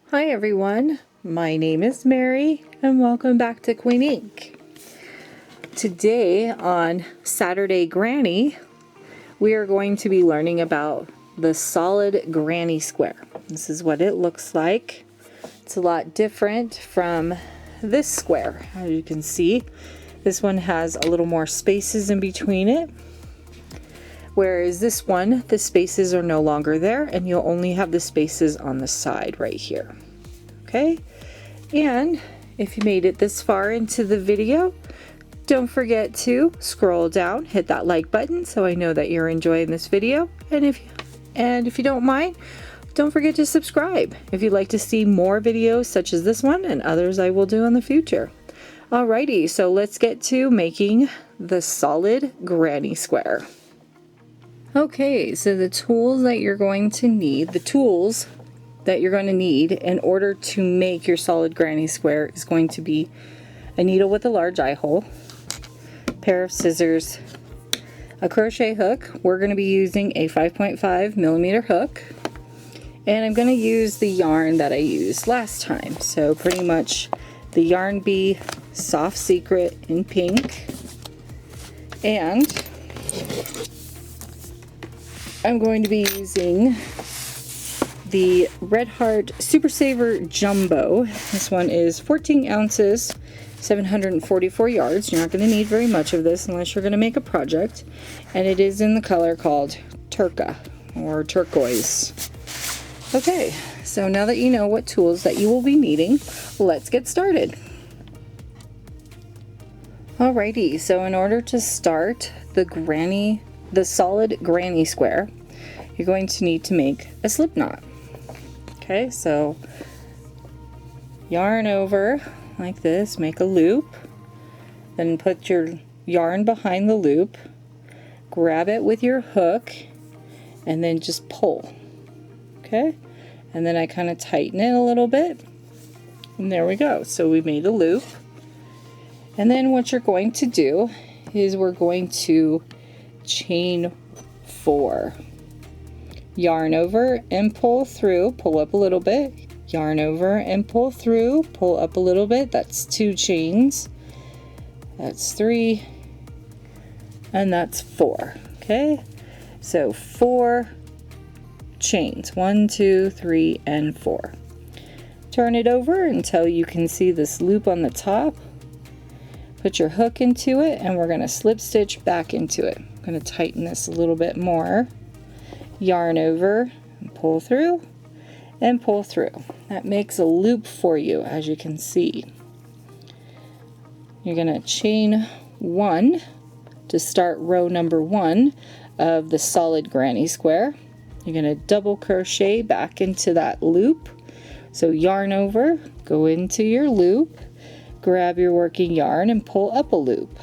Hi everyone, my name is Mary and welcome back to Queen Ink. Today on Saturday Granny, we are going to be learning about the solid granny square. This is what it looks like. It's a lot different from this square. As you can see, this one has a little more spaces in between it. Whereas this one, the spaces are no longer there and you'll only have the spaces on the side right here. Okay, and if you made it this far into the video, don't forget to scroll down, hit that like button so I know that you're enjoying this video. And if you don't mind, don't forget to subscribe if you'd like to see more videos such as this one and others I will do in the future. Alrighty, so let's get to making the solid granny square. Okay, so the tools that you're going to need, in order to make your solid granny square is going to be a needle with a large eye hole, a pair of scissors, a crochet hook. We're going to be using a 5.5mm hook, and I'm going to use the yarn that I used last time. So pretty much the Yarn Bee Soft Secret in pink, and I'm going to be using the Red Heart Super Saver Jumbo. This one is 14 ounces, 744 yards. You're not going to need very much of this unless you're going to make a project. And it is in the color called Turca or turquoise. Okay, so now that you know what tools that you will be needing, let's get started. Alrighty, so in order to start the solid granny square, you're going to need to make a slip knot. Okay, so yarn over like this, make a loop, then put your yarn behind the loop, grab it with your hook, and then just pull. Okay, and then I kind of tighten it a little bit, and there we go. So we made a loop. And then what you're going to do is we're going to chain 4. Yarn over and pull through, pull up a little bit, yarn over and pull through, pull up a little bit. That's 2 chains. That's 3, and that's 4. Okay, so 4 chains, 1, 2, 3, and 4. Turn it over until you can see this loop on the top. Put your hook into it, and we're going to slip stitch back into it. I'm going to tighten this a little bit more. Yarn over and pull through and pull through. That makes a loop for you, as you can see. You're going to chain 1 to start row number 1 of the solid granny square. You're going to double crochet back into that loop. So yarn over, go into your loop, grab your working yarn and pull up a loop.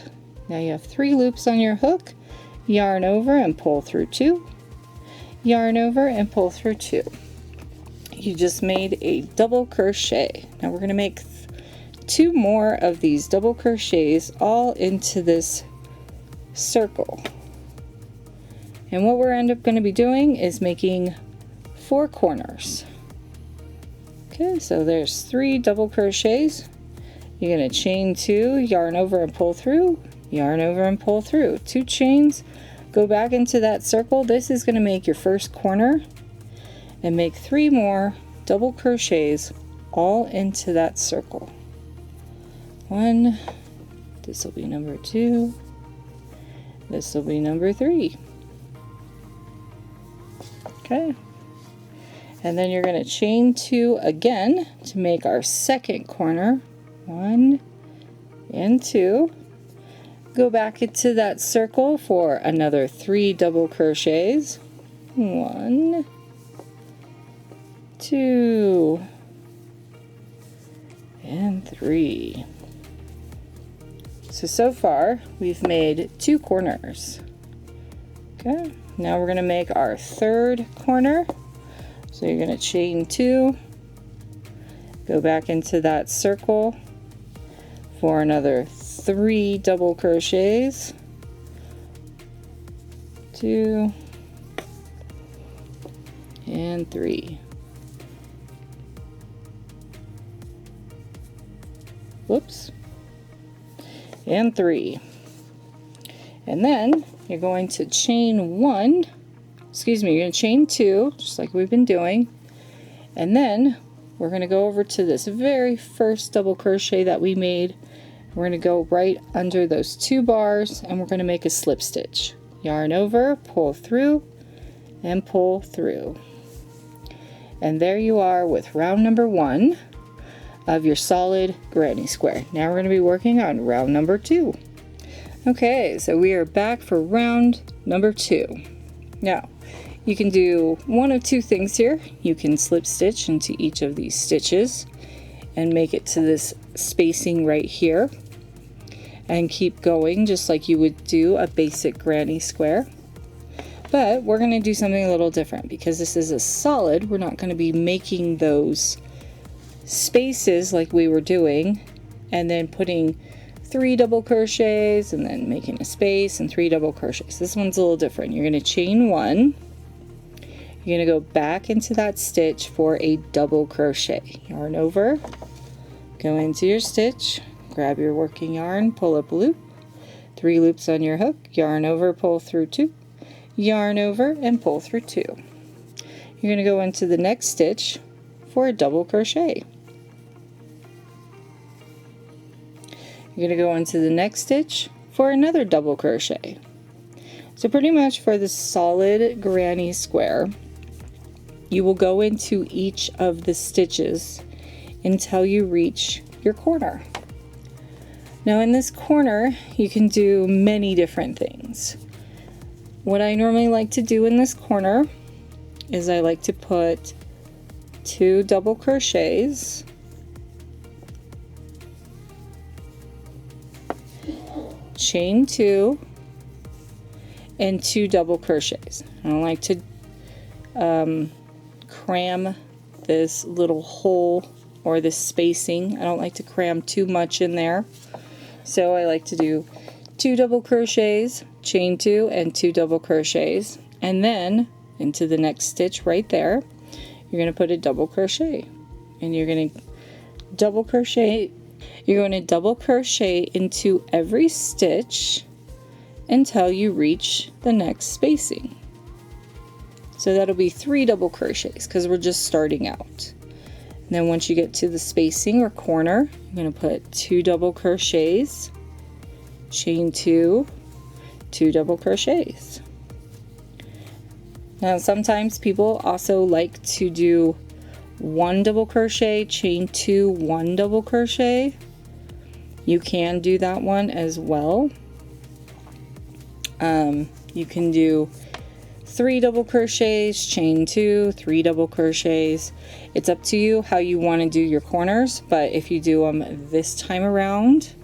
Now you have 3 loops on your hook. Yarn over and pull through 2. Yarn over and pull through 2. You just made a double crochet. Now we're going to make 2 more of these double crochets all into this circle. And what we're going to be doing is making 4 corners. Okay, so there's 3 double crochets. You're going to chain 2, yarn over and pull through, yarn over and pull through. 2 chains. Go back into that circle. This is going to make your first corner, and make 3 more double crochets all into that circle. 1, this will be number 2, this will be number 3. Okay, and then you're going to chain 2 again to make our second corner. 1 and 2. Go back into that circle for another 3 double crochets. 1, 2, and 3. So far we've made 2 corners. Okay, now we're going to make our third corner. So you're going to chain 2, go back into that circle for another 3 double crochets, 2 and 3. whoops, and 3. And then you're going to chain 1, excuse me, you're going to chain 2, just like we've been doing, and then we're going to go over to this very first double crochet that we made. We're going to go right under those 2 bars, and we're going to make a slip stitch. Yarn over, pull through, and pull through. And there you are with round number 1 of your solid granny square. Now we're going to be working on round number 2. Okay, so we are back for round number 2. Now, you can do one of 2 things here. You can slip stitch into each of these stitches and make it to this spacing right here, and keep going just like you would do a basic granny square. But we're going to do something a little different because this is a solid. We're not going to be making those spaces like we were doing and then putting 3 double crochets and then making a space and 3 double crochets. This one's a little different. You're going to chain 1. You're going to go back into that stitch for a double crochet. Yarn over, go into your stitch, grab your working yarn, pull up a loop, 3 loops on your hook, yarn over, pull through 2, yarn over, and pull through 2. You're going to go into the next stitch for a double crochet. You're going to go into the next stitch for another double crochet. So pretty much for the solid granny square, you will go into each of the stitches until you reach your corner. Now in this corner, you can do many different things. What I normally like to do in this corner is I like to put 2 double crochets, chain 2, and 2 double crochets. I don't like to cram this little hole or this spacing. I don't like to cram too much in there. So I like to do 2 double crochets, chain 2, and 2 double crochets, and then into the next stitch right there, you're going to put a double crochet, and you're going to double crochet. You're going to double crochet into every stitch until you reach the next spacing. So that'll be 3 double crochets because we're just starting out. And then once you get to the spacing or corner, you're going to put 2 double crochets, chain 2, 2 double crochets. Now sometimes people also like to do 1 double crochet, chain 2, 1 double crochet. You can do that one as well. You can do 3 double crochets, chain 2, 3 double crochets. It's up to you how you want to do your corners, but if you do them this time around,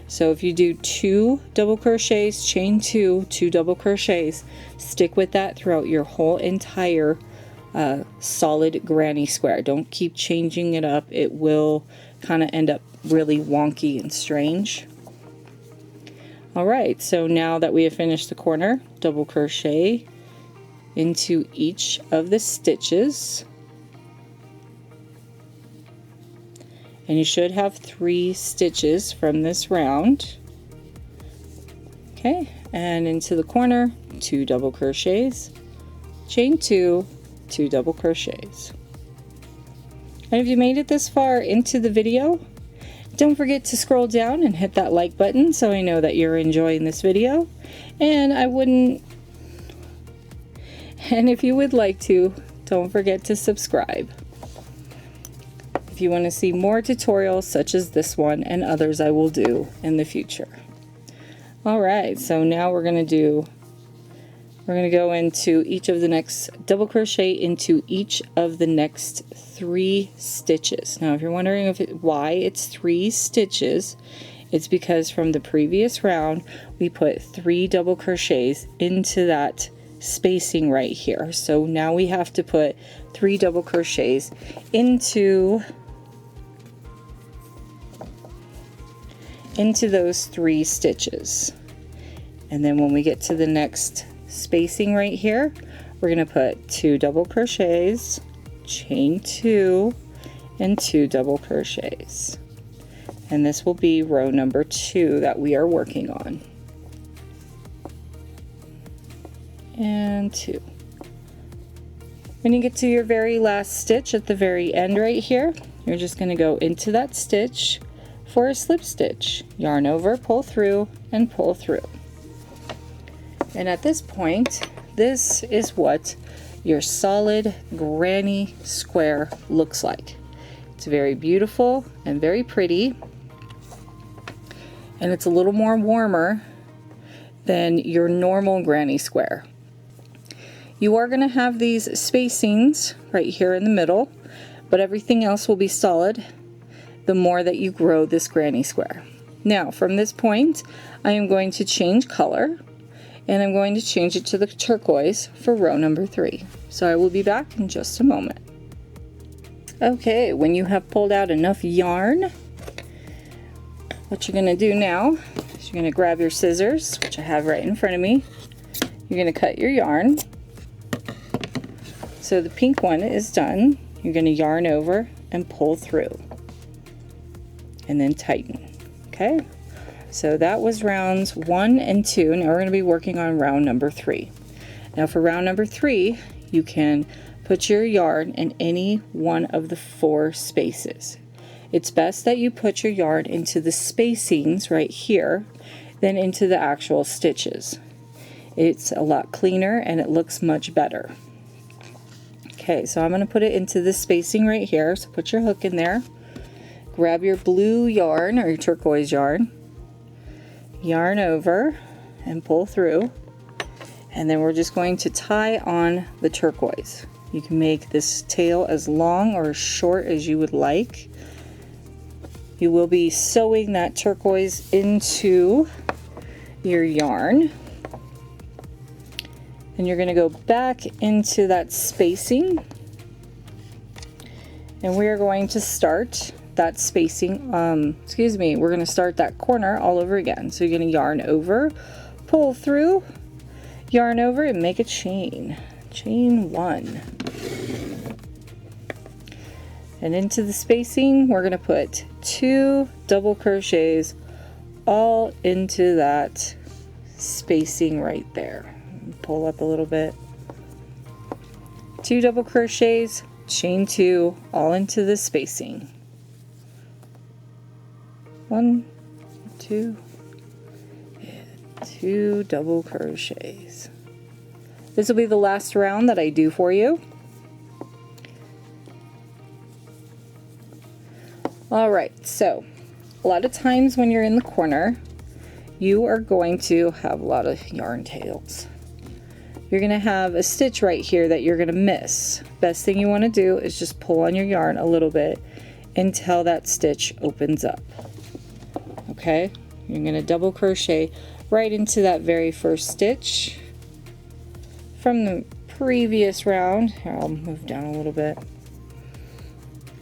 so if you do 2 double crochets, chain 2, 2 double crochets, stick with that throughout your whole entire solid granny square. Don't keep changing it up. It will kind of end up really wonky and strange. Alright, so now that we have finished the corner, double crochet into each of the stitches, and you should have 3 stitches from this round. Okay, and into the corner, 2 double crochets, chain 2, 2 double crochets. And if you made it this far into the video, don't forget to scroll down and hit that like button so I know that you're enjoying this video. And if you would like to, don't forget to subscribe if you want to see more tutorials such as this one and others I will do in the future. Alright, so now we're going to go into each of the next, double crochet into each of the next 3 stitches. Now if you're wondering why it's 3 stitches, it's because from the previous round we put 3 double crochets into that spacing right here. So now we have to put 3 double crochets into those 3 stitches. And then when we get to the next spacing right here, we're going to put 2 double crochets, chain 2, and 2 double crochets. And this will be row number 2 that we are working on. And 2. When you get to your very last stitch at the very end right here, you're just going to go into that stitch for a slip stitch. Yarn over, pull through, and pull through. And at this point, this is what your solid granny square looks like. It's very beautiful and very pretty. And it's a little more warmer than your normal granny square. You are going to have these spacings right here in the middle, but everything else will be solid the more that you grow this granny square. Now, from this point, I am going to change color, and I'm going to change it to the turquoise for row number 3. So I will be back in just a moment. Okay, when you have pulled out enough yarn, what you're going to do now is you're going to grab your scissors, which I have right in front of me. You're going to cut your yarn. So the pink one is done. You're going to yarn over and pull through and then tighten. Okay, so that was rounds 1 and 2. Now we're going to be working on round number 3. Now for round number 3, you can put your yarn in any one of the 4 spaces. It's best that you put your yarn into the spacings right here than into the actual stitches. It's a lot cleaner and it looks much better. Okay, so I'm going to put it into the spacing right here. So put your hook in there. Grab your blue yarn or your turquoise yarn. Yarn over and pull through. And then we're just going to tie on the turquoise. You can make this tail as long or as short as you would like. You will be sewing that turquoise into your yarn. And you're going to go back into that spacing. And we are going to start that spacing, we're going to start that corner all over again. So you're going to yarn over, pull through, yarn over, and make a chain. Chain 1. And into the spacing, we're going to put 2 double crochets all into that spacing right there. Pull up a little bit. 2 double crochets, chain 2, all into the spacing. 1, 2, and 2 double crochets. This will be the last round that I do for you. Alright, so a lot of times when you're in the corner, you are going to have a lot of yarn tails. You're going to have a stitch right here that you're going to miss. Best thing you want to do is just pull on your yarn a little bit until that stitch opens up. Okay, you're going to double crochet right into that very first stitch from the previous round. Here, I'll move down a little bit.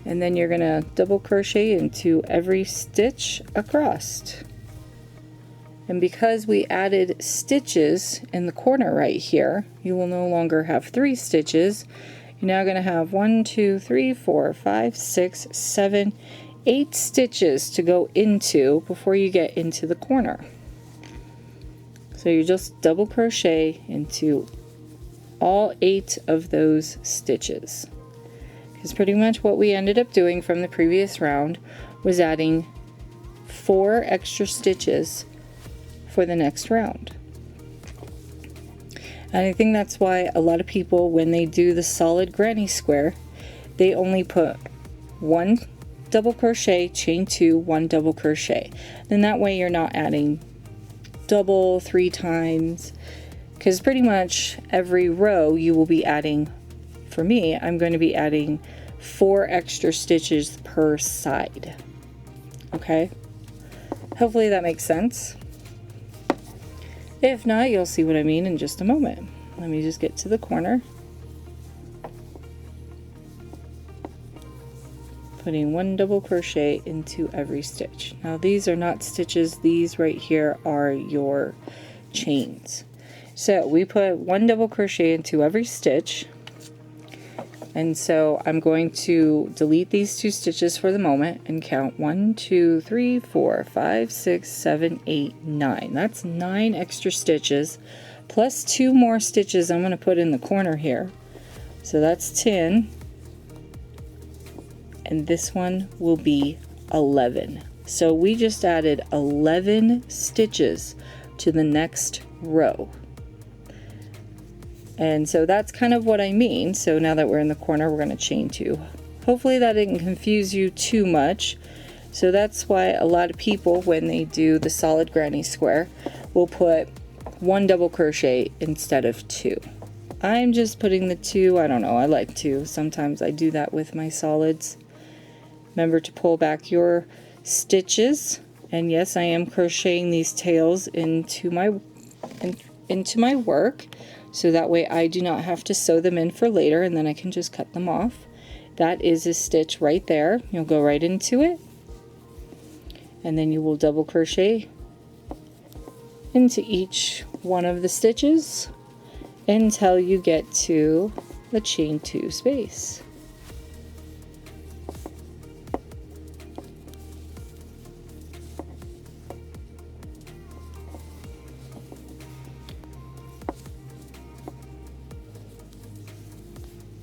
And then you're going to double crochet into every stitch across. And because we added stitches in the corner right here, you will no longer have 3 stitches. You're now going to have 1, 2, 3, 4, 5, 6, 7, 8 stitches to go into before you get into the corner. So you just double crochet into all 8 of those stitches. Because pretty much what we ended up doing from the previous round was adding 4 extra stitches for the next round. And I think that's why a lot of people, when they do the solid granny square, they only put 1 double crochet, chain 2, 1 double crochet. Then that way you're not adding double 3 times, because pretty much every row you will be adding, for me, I'm going to be adding 4 extra stitches per side. Okay? Hopefully that makes sense. If not, you'll see what I mean in just a moment. Let me just get to the corner. Putting 1 double crochet into every stitch. Now these are not stitches, these right here are your chains. So we put 1 double crochet into every stitch, And so I'm going to delete these 2 stitches for the moment and count 1, 2, 3, 4, 5, 6, 7, 8, 9. That's 9 extra stitches plus 2 more stitches I'm going to put in the corner here. So that's 10. And this one will be 11. So we just added 11 stitches to the next row. And so that's kind of what I mean. So now that we're in the corner, we're going to chain 2. Hopefully that didn't confuse you too much. So that's why a lot of people, when they do the solid granny square, will put 1 double crochet instead of 2. I'm just putting the 2. I don't know, I like 2. Sometimes I do that with my solids. Remember to pull back your stitches. And yes, I am crocheting these tails into my work. So that way I do not have to sew them in for later, and then I can just cut them off. That is a stitch right there. You'll go right into it, and then you will double crochet into each one of the stitches until you get to the chain 2 space.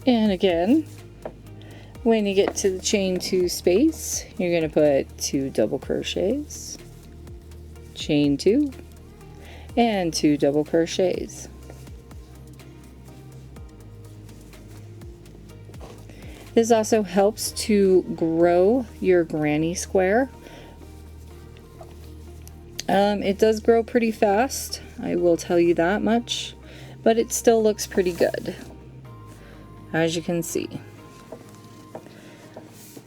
And again, when you get to the chain 2 space, you're going to put 2 double crochets, chain 2, and 2 double crochets. This also helps to grow your granny square. It does grow pretty fast, I will tell you that much, but it still looks pretty good, as you can see.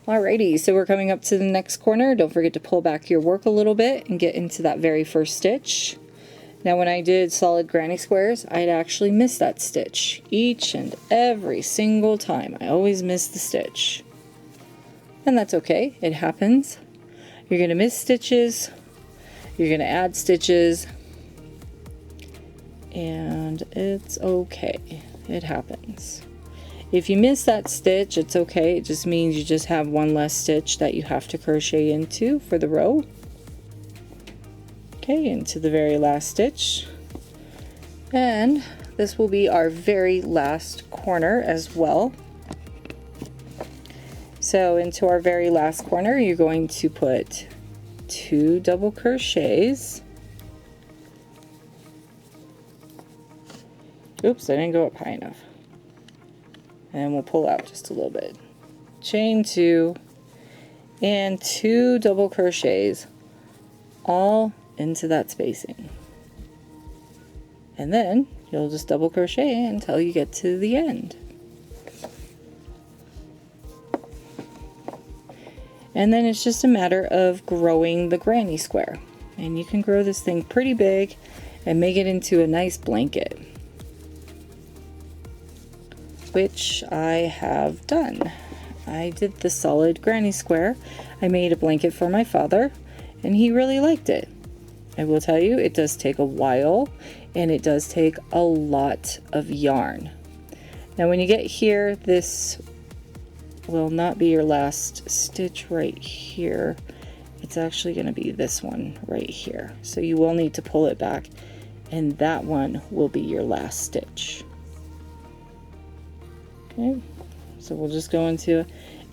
Alrighty, so we're coming up to the next corner. Don't forget to pull back your work a little bit and get into that very first stitch. Now when I did solid granny squares, I'd actually miss that stitch each and every single time. I always miss the stitch. And that's okay, it happens. You're going to miss stitches, you're going to add stitches, and it's okay. It happens. If you miss that stitch, it's okay. It just means you just have 1 less stitch that you have to crochet into for the row. Okay, into the very last stitch. And this will be our very last corner as well. So into our very last corner, you're going to put 2 double crochets. Oops, I didn't go up high enough. And we'll pull out just a little bit. Chain 2 and 2 double crochets all into that spacing. And then you'll just double crochet until you get to the end. And then it's just a matter of growing the granny square. And you can grow this thing pretty big and make it into a nice blanket, which I have done. I did the solid granny square. I made a blanket for my father and he really liked it. I will tell you, it does take a while and it does take a lot of yarn. Now when you get here, this will not be your last stitch right here. It's actually going to be this one right here. So you will need to pull it back and that one will be your last stitch. Okay, so we'll just go into,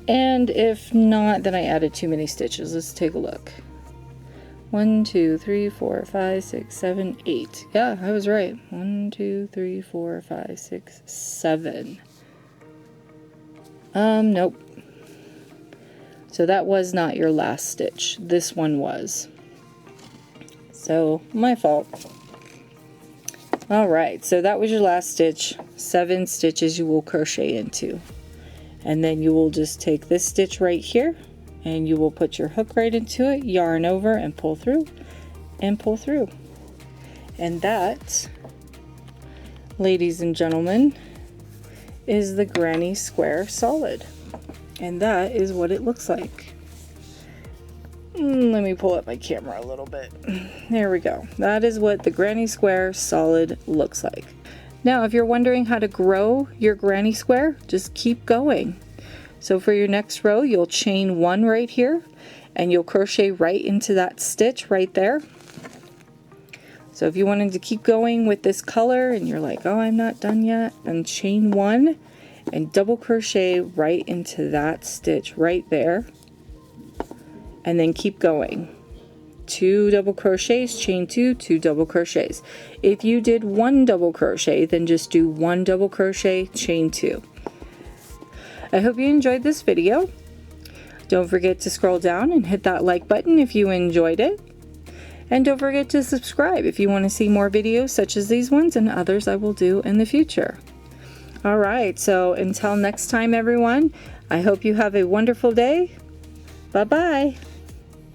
and if not, then I added too many stitches. Let's take a look. 1, 2, 3, 4, 5, 6, 7, 8. Yeah, I was right. 1, 2, 3, 4, 5, 6, 7. Nope. So that was not your last stitch. This one was. So, my fault. Alright, so that was your last stitch. 7 stitches you will crochet into. And then you will just take this stitch right here and you will put your hook right into it, yarn over and pull through and pull through. And that, ladies and gentlemen, is the granny square solid. And that is what it looks like. Let me pull up my camera a little bit. There we go. That is what the granny square solid looks like. Now, if you're wondering how to grow your granny square, just keep going. So for your next row, you'll chain 1 right here, and you'll crochet right into that stitch right there. So if you wanted to keep going with this color and you're like, oh, I'm not done yet, then chain 1 and double crochet right into that stitch right there, and then keep going. 2 double crochets, chain 2, 2 double crochets. If you did 1 double crochet, then just do 1 double crochet, chain 2. I hope you enjoyed this video. Don't forget to scroll down and hit that like button if you enjoyed it. And don't forget to subscribe if you want to see more videos such as these ones and others I will do in the future. Alright, so until next time everyone, I hope you have a wonderful day. Bye-bye.